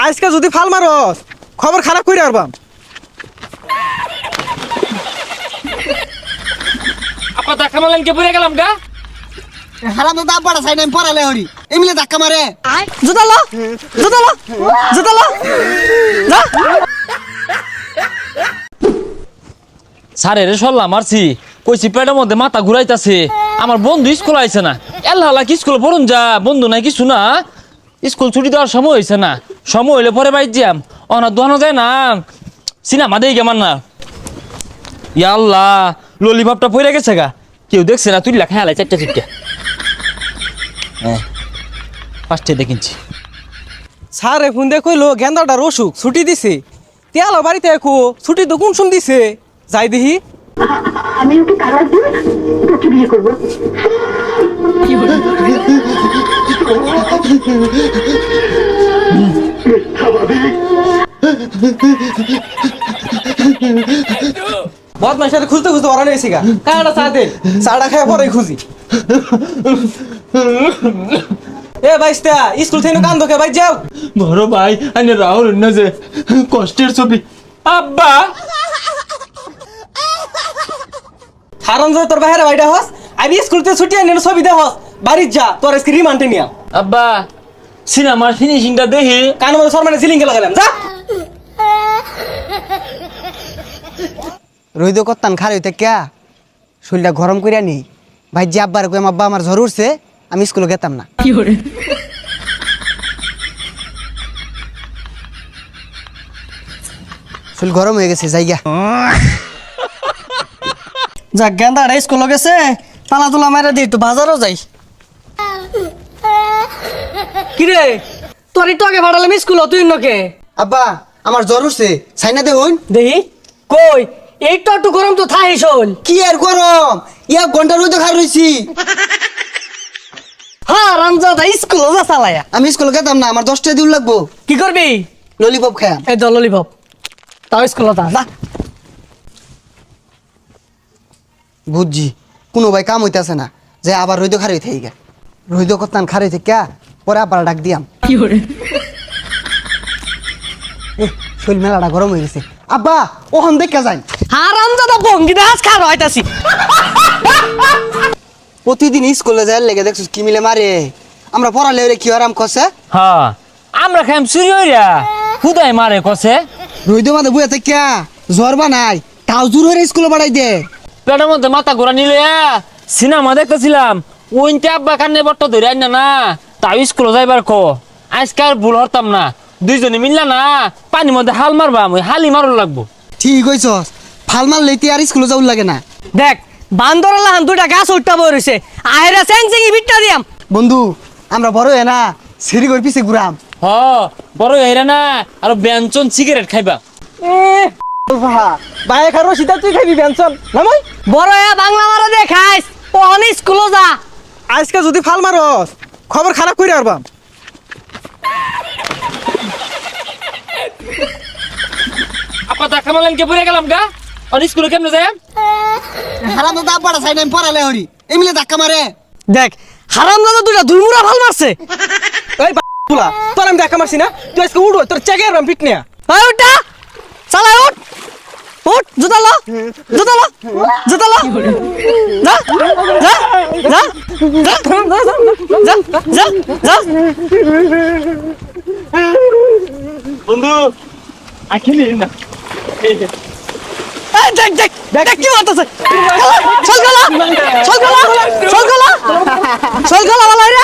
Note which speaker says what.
Speaker 1: আজকে যদি ফাল মারস খবর খারাপ করে আরবাম।
Speaker 2: আপা ধাক্কা মারলেন কে পড়ে গেলাম গা।
Speaker 3: হারাম তো দাপড়া সাইড আমি পড়ালে হরি এমনি ধাক্কা মারে।
Speaker 1: জুতালো জুতালো জুতালো যা।
Speaker 2: স্যারের সল্লা মারছি কইছি পেটের মধ্যে মাথা ঘুরাইতাছে। আমার বন্ধু স্কুল আইছে না, এল্লা কি স্কুল পড়ুন যা বন্ধু নাই কিছু না। স্কুল ছুটি দেওয়ার সময় হয়েছে না, সময় হইলে পরে বাইর যাম। অনা দোয়ানো যায় না, সিনেমা দেই কেমন না। ইয়া আল্লাহ ললিপপটা পড়ে গেছে গা, কেউ দেখছে না। তুই লেখা হেলাই চারটা চিটটা। হ্যাঁ ফার্স্টে দেখিনছি।
Speaker 1: স্যারে ফোন দিয়ে কইলো গেন্দাটার অসুখ ছুটি দিছে। তেয়ালো বাড়িতে একো ছুটি তো কোন শুন দিছে যাই দেখি।
Speaker 4: আমি ওকে তালাক দিয়ে তোকে বিয়ে করবো।
Speaker 1: বদমাইশ খুঁজতে খুঁজতে ওরা নিয়েছি গা। কাটা চা দেন, চাটা খায় পরে খুঁজি। এ বাইস্তা স্কুল থেকে কান্দোকে ভাই যাও।
Speaker 2: বড় ভাই আইনে রাহুল না যে কষ্টের ছবি। আব্বা
Speaker 1: হারাম যে তোর বাইরে বাইটা হস আমি স্কুল থেকে ছুটি আনি ছবি দে হস বাড়ি যা তোর আজকে রিমান্ডে নিয়া।
Speaker 2: আব্বা সিনেমার ফিনিশিংটা দেখি।
Speaker 1: কানের মধ্যে সরমানে সিলিং কে লাগালাম যা।
Speaker 3: রইদ করতাম খার হইতে ক্যা শরীরটা গরম করিয়া নি ভাই যে আব্বার কই আব্বা আমার জ্বর উঠছে আমি স্কুলে গেতাম না। শরীর গরম হয়ে গেছে জায়গা।
Speaker 1: যাক গেন্দাটা স্কুলে গেছে, পালা তোলা মারা দিই একটু বাজারও যাই। কিরে তোর একটু আগে ভাড়ালাম স্কুল তুই নকে।
Speaker 3: আব্বা আমার জ্বর উঠছে সাইনা দেখুন।
Speaker 1: দেখি কই একটু একটু গরম তো থাই শোন।
Speaker 3: কি আর গরম ইয়া ঘন্টা রইদ খার রইছি।
Speaker 1: হ্যাঁ রামজাদা স্কুল যা চালায়া।
Speaker 3: আমি স্কুলে গেতাম না, আমার 10টা দিন লাগবো।
Speaker 1: কি করবি?
Speaker 3: ললিপপ খায়া।
Speaker 1: এই দল ললিপপ তাও স্কুল যা।
Speaker 3: বুঝছি কোনো ভাই কাম হইতেছে না যে আবার রইদ খার হইতে গা। রইদ করতাম খার হইতে ক্যা পরে আবার ডাক দিয়াম। শরীর মেলাটা গরম হয়ে গেছে। আব্বা ওখান দেখা যাই।
Speaker 1: হ্যাঁ রামজাদা ভঙ্গি দাস খার হইতাছি।
Speaker 3: প্রতিদিন স্কুলে যায় লেগে দেখছিস কি মিলে মারে। আমরা পড়ালে ওরে কি আরাম কষে।
Speaker 2: হ্যাঁ আমরা খাইম চুরি হইরা খুদাই মারে কষে।
Speaker 3: রইদ মাঝে বুয়া থেকে জ্বর বানাই তাও জোর হয়ে স্কুলে বাড়াই দে।
Speaker 2: পেটের মধ্যে মাথা ঘোরা নিলে সিনেমা দেখতেছিলাম। ওইতে আব্বা কান্নে বট্ট ধরে আইনা না, তাও স্কুলে যাইবার কো। আজকে আর ভুল হরতাম না, দুইজনে মিললা না পানির মধ্যে হাল মারবাম, ওই হালি মারুন লাগবো।
Speaker 3: ঠিক হইছস, ফাল মারলে তুই আর স্কুলে যাওয়ার লাগে না।
Speaker 1: দেখ বান্দর লাহান দুইটা গাছ উঠটা বই রইছে আহেরা চেং চেঙ্গি বিটটা দিয়াম।
Speaker 3: বন্ধু আমরা বড় হয়ে না সিঁড়ি করে পিছে ঘুরাম।
Speaker 2: হ বড় হইরা না আর ব্যঞ্জন সিগারেট খাইবা।
Speaker 1: বাইরে খারো সিধা তুই খাইবি পেনশন নামাই। বড় বাংলা মারা দে খাইস ও অনি স্কুলে যা। আজকে যদি ফাল মারস খবর খারাপ করে আরবাম।
Speaker 2: আপা ধাক্কা মারলেন কে পড়ে গেলাম গা। আর স্কুলে কেমনে যায়?
Speaker 3: হারাম তো দাপড়া সাইড আমি পড়ালে হরি এমনি ধাক্কা মারে।
Speaker 1: দেখ হারাম দাদা দুইটা দুইমুরা ভাল মারছে। এই বুলা তোর আমি দেখা মারছি না, তুই আজকে উড়ো তোর চেকে আরবাম পিট নিয়া। এই উঠটা চালা উঠ উঠ জুতালো জুতালো জুতালো যা যা যা যা যা যা।
Speaker 2: বন্ধু আখিলি না।
Speaker 1: এই দেখ দেখ দেখ কি মারতেছে। চল গলা চল গলা চল গলা চল গলা বালা রে।